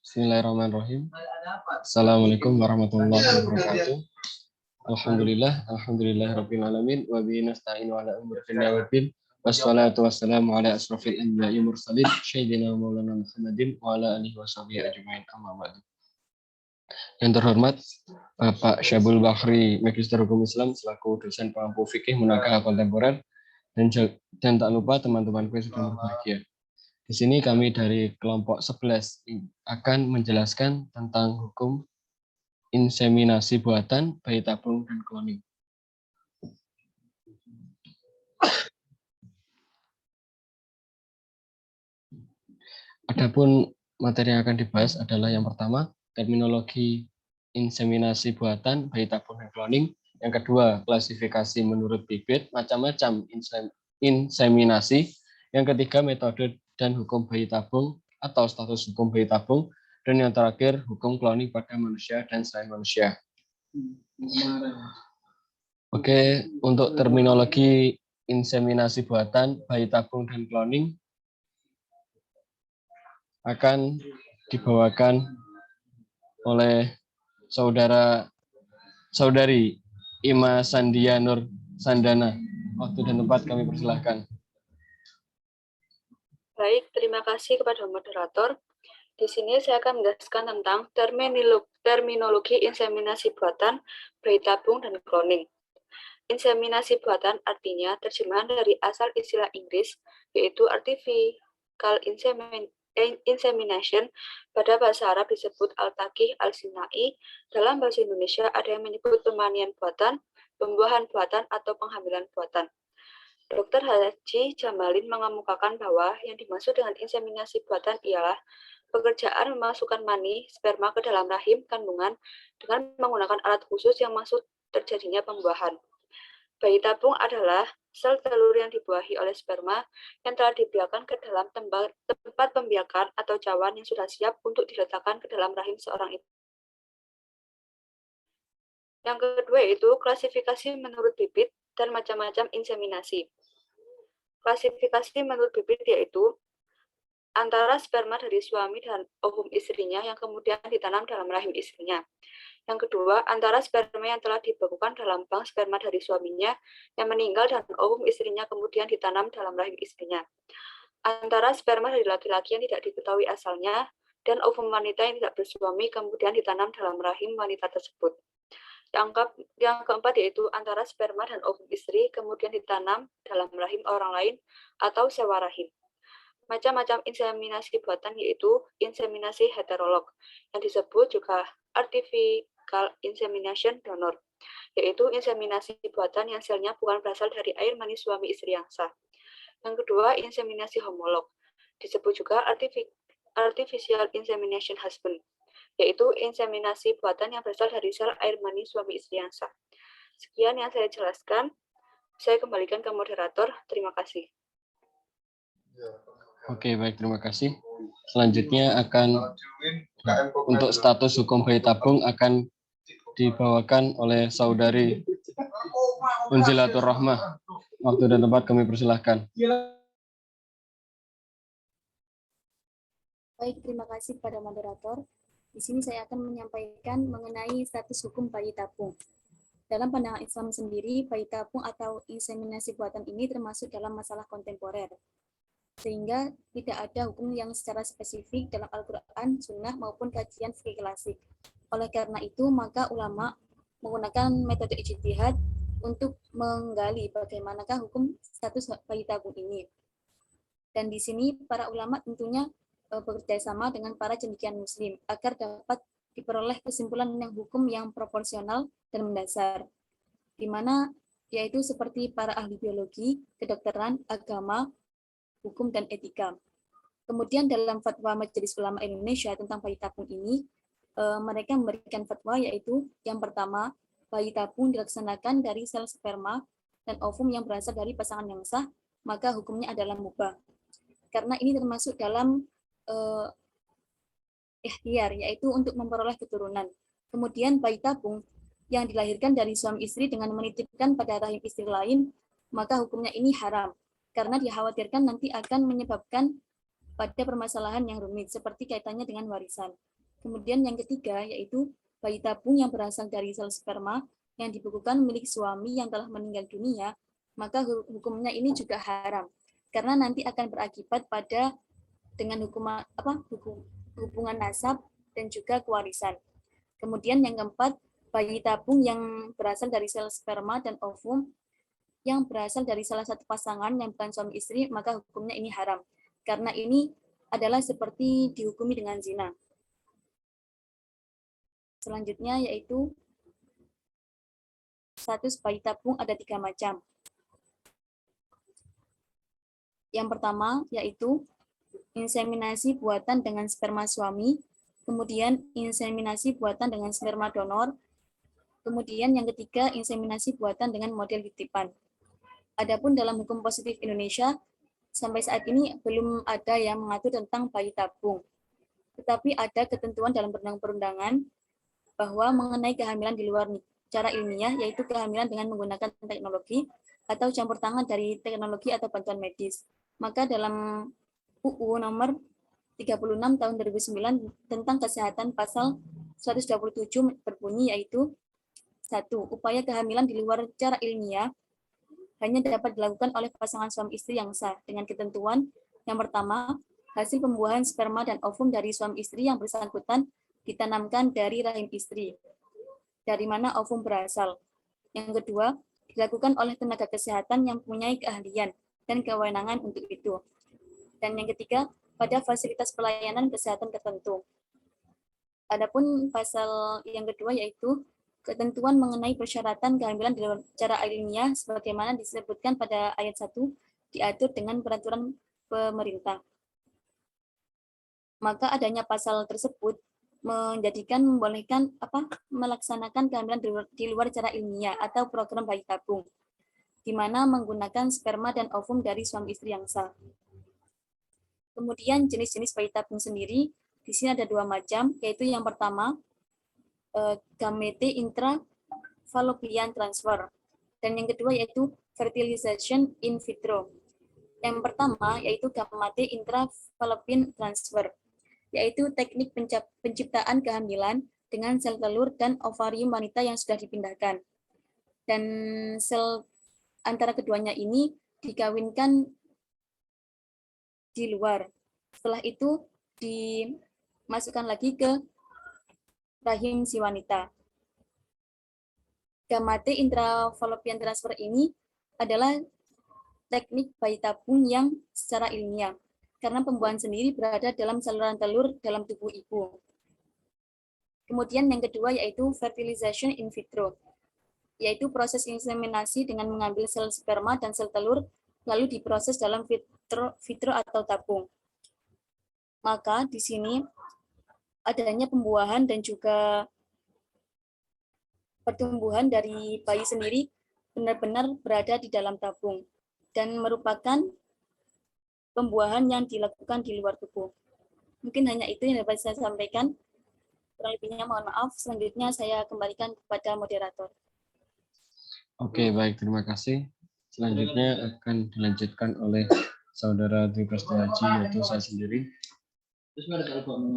Bismillahirrahmanirrahim. Assalamualaikum warahmatullahi wabarakatuh. Alhamdulillahirabbil alamin wa bihi nasta'inu ala umuri dunya waddin. Wassalatu wassalamu ala asrofil anbiya'i mursalin sayyidina maulana Muhammadin wa ala alihi washabihi ajmain. Amma ba'du. Yang terhormat Bapak Syabul Bahri, Magister Hukum Islam selaku dosen pengampu fikih munakaha kontemporer, dan tak lupa teman-temanku yang sudah berbahagia. Di sini kami dari kelompok 11 akan menjelaskan tentang hukum inseminasi buatan, bayi tabung, dan cloning. Adapun materi yang akan dibahas adalah yang pertama, terminologi inseminasi buatan, bayi tabung, dan cloning. Yang kedua, klasifikasi menurut bibit, macam-macam inseminasi. Yang ketiga, metode dan hukum bayi tabung atau status hukum bayi tabung. Dan yang terakhir, hukum cloning pada manusia dan selain manusia. Oke, untuk terminologi inseminasi buatan, bayi tabung, dan cloning akan dibawakan oleh saudari Ima Sandia Nur Sandana. Waktu dan tempat kami persilahkan. Baik, terima kasih kepada moderator. Di sini saya akan menjelaskan tentang terminologi inseminasi buatan, bayi tabung, dan cloning. Inseminasi buatan artinya terjemahan dari asal istilah Inggris, yaitu artificial insemination. Pada bahasa Arab disebut al-taqih al-sinai. Dalam bahasa Indonesia ada yang menyebut pemanian buatan, pembuahan buatan, atau penghamilan buatan. Dr. Haji Jamalin mengemukakan bahwa yang dimaksud dengan inseminasi buatan ialah pekerjaan memasukkan mani, sperma ke dalam rahim kandungan dengan menggunakan alat khusus yang maksud terjadinya pembuahan. Bayi tabung adalah sel telur yang dibuahi oleh sperma yang telah dibiarkan ke dalam tempat pembiakan atau cawan yang sudah siap untuk diletakkan ke dalam rahim seorang ibu. Yang kedua yaitu klasifikasi menurut bibit dan macam-macam inseminasi. Klasifikasi menurut bibit yaitu antara sperma dari suami dan ovum istrinya yang kemudian ditanam dalam rahim istrinya. Yang kedua, antara sperma yang telah dibekukan dalam bank sperma dari suaminya yang meninggal dan ovum istrinya kemudian ditanam dalam rahim istrinya. Antara sperma dari laki-laki yang tidak diketahui asalnya dan ovum wanita yang tidak bersuami kemudian ditanam dalam rahim wanita tersebut. Yang keempat yaitu antara sperma dan ovum istri kemudian ditanam dalam rahim orang lain atau sewa rahim. Macam-macam inseminasi buatan yaitu inseminasi heterolog yang disebut juga artificial insemination donor, yaitu inseminasi buatan yang selnya bukan berasal dari air mani suami istri yang sah. Yang kedua, inseminasi homolog, disebut juga artificial insemination husband, yaitu inseminasi buatan yang berasal dari sel air mani suami istri yang sah. Sekian yang saya jelaskan. Saya kembalikan ke moderator. Terima kasih. Oke, baik, terima kasih. Selanjutnya akan untuk status hukum bayi tabung akan dibawakan oleh saudari Unzilatur Rahmah. Waktu dan tempat kami persilahkan. Baik, terima kasih kepada moderator. Di sini saya akan menyampaikan mengenai status hukum bayi tabung. Dalam pandangan Islam sendiri, bayi tabung atau inseminasi buatan ini termasuk dalam masalah kontemporer. Sehingga tidak ada hukum yang secara spesifik dalam Al-Quran, Sunnah, maupun kajian fikih klasik. Oleh karena itu, maka ulama menggunakan metode ijtihad untuk menggali bagaimanakah hukum status bayi tabung ini. Dan di sini para ulama tentunya bekerja sama dengan para cendekiawan muslim agar dapat diperoleh kesimpulan yang hukum yang proporsional dan mendasar, di mana yaitu seperti para ahli biologi, kedokteran, agama, hukum, dan etika. Kemudian dalam fatwa Majelis Ulama Indonesia tentang bayi tabung ini, mereka memberikan fatwa yaitu yang pertama, bayi tabung dilaksanakan dari sel sperma dan ovum yang berasal dari pasangan yang sah, maka hukumnya adalah mubah. Karena ini termasuk dalam ikhtiar, yaitu untuk memperoleh keturunan. Kemudian bayi tabung yang dilahirkan dari suami istri dengan menitipkan pada rahim istri lain, maka hukumnya ini haram, karena dikhawatirkan nanti akan menyebabkan pada permasalahan yang rumit, seperti kaitannya dengan warisan. Kemudian yang ketiga yaitu bayi tabung yang berasal dari sel sperma yang dibekukan milik suami yang telah meninggal dunia, maka hukumnya ini juga haram karena nanti akan berakibat pada dengan hubungan nasab dan juga kewarisan. Kemudian yang keempat, bayi tabung yang berasal dari sel sperma dan ovum yang berasal dari salah satu pasangan yang bukan suami istri, maka hukumnya ini haram karena ini adalah seperti dihukumi dengan zina. Selanjutnya yaitu status bayi tabung ada 3 macam. Yang pertama yaitu inseminasi buatan dengan sperma suami, kemudian inseminasi buatan dengan sperma donor, kemudian yang ketiga inseminasi buatan dengan model titipan. Adapun dalam hukum positif Indonesia, sampai saat ini belum ada yang mengatur tentang bayi tabung. Tetapi ada ketentuan dalam perundang-perundangan bahwa mengenai kehamilan di luar cara ilmiah, yaitu kehamilan dengan menggunakan teknologi atau campur tangan dari teknologi atau bantuan medis. Maka dalam UU nomor 36 tahun 2009 tentang kesehatan pasal 127 berbunyi yaitu 1. Upaya kehamilan di luar cara ilmiah hanya dapat dilakukan oleh pasangan suami istri yang sah dengan ketentuan yang pertama, hasil pembuahan sperma dan ovum dari suami istri yang bersangkutan ditanamkan dari rahim istri, dari mana ovum berasal. Yang kedua, dilakukan oleh tenaga kesehatan yang mempunyai keahlian dan kewenangan untuk itu. Dan yang ketiga, pada fasilitas pelayanan kesehatan tertentu. Adapun pasal yang kedua yaitu ketentuan mengenai persyaratan kehamilan di luar cara ilmiah sebagaimana disebutkan pada ayat 1 diatur dengan peraturan pemerintah. Maka adanya pasal tersebut menjadikan membolehkan melaksanakan kehamilan di luar cara ilmiah atau program bayi tabung, di mana menggunakan sperma dan ovum dari suami istri yang sah. Kemudian jenis-jenis bayi tabung sendiri di sini ada 2 macam, yaitu yang pertama gamete intrafallopian transfer, dan yang kedua yaitu fertilization in vitro. Yang pertama yaitu gamete intrafallopian transfer, yaitu teknik penciptaan kehamilan dengan sel telur dan ovarium wanita yang sudah dipindahkan. Dan sel antara keduanya ini dikawinkan di luar. Setelah itu dimasukkan lagi ke rahim si wanita. Gamete intrafallopian transfer ini adalah teknik bayi tabung yang secara ilmiah, karena pembuahan sendiri berada dalam saluran telur dalam tubuh ibu. Kemudian yang kedua yaitu fertilization in vitro, yaitu proses inseminasi dengan mengambil sel sperma dan sel telur, lalu diproses dalam vitro atau tabung. Maka di sini adanya pembuahan dan juga pertumbuhan dari bayi sendiri benar-benar berada di dalam tabung dan merupakan pembuahan yang dilakukan di luar tubuh. Mungkin hanya itu yang dapat saya sampaikan. Kurang lebihnya mohon maaf. Selanjutnya saya kembalikan kepada moderator. Oke, baik. Terima kasih. Selanjutnya akan dilanjutkan oleh Saudara Dwi Prasetyo Haji, yaitu saya sendiri.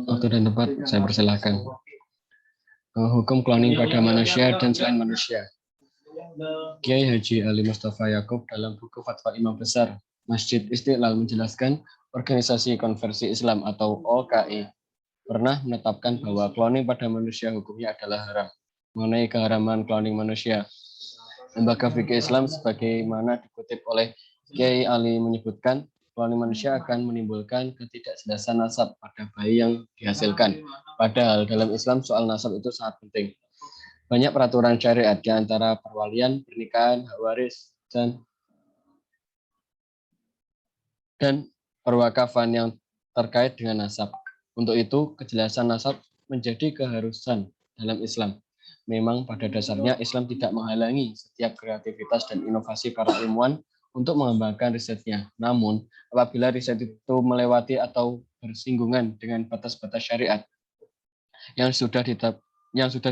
Waktu dan tempat saya persilahkan. Hukum cloning pada manusia dan selain manusia. Kiai Haji Ali Mustafa Yaakob dalam buku Fatwa Imam Besar Masjid Istiqlal menjelaskan Organisasi Konversi Islam atau OKI pernah menetapkan bahwa cloning pada manusia hukumnya adalah haram. Mengenai keharaman cloning manusia, Lembaga Fikih Islam sebagaimana dikutip oleh Kiai Ali menyebutkan cloning manusia akan menimbulkan ketidakjelasan nasab pada bayi yang dihasilkan. Padahal dalam Islam soal nasab itu sangat penting. Banyak peraturan syariat di antara perwalian, pernikahan, hak waris, dan perwakafan yang terkait dengan nasab. Untuk itu, kejelasan nasab menjadi keharusan dalam Islam. Memang pada dasarnya Islam tidak menghalangi setiap kreativitas dan inovasi para ilmuwan untuk mengembangkan risetnya. Namun, apabila riset itu melewati atau bersinggungan dengan batas-batas syariat yang sudah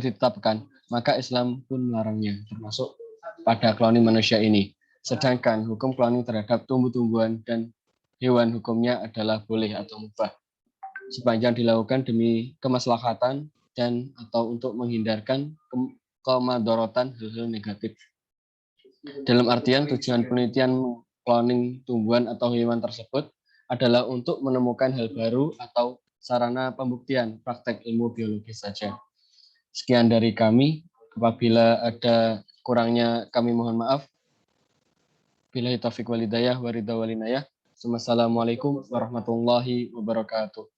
ditetapkan, maka Islam pun melarangnya, termasuk pada cloning manusia ini. Sedangkan hukum cloning terhadap tumbuh-tumbuhan dan hewan hukumnya adalah boleh atau mubah. sepanjang dilakukan demi kemaslahatan dan atau untuk menghindarkan kemadorotan hal-hal negatif. Dalam artian tujuan penelitian cloning tumbuhan atau hewan tersebut adalah untuk menemukan hal baru atau sarana pembuktian praktek ilmu biologi saja. Sekian dari kami. Apabila ada kurangnya kami mohon maaf. Billahi taufiq wal hidayah wa ridha wal inayah. Wassalamualaikum warahmatullahi wabarakatuh.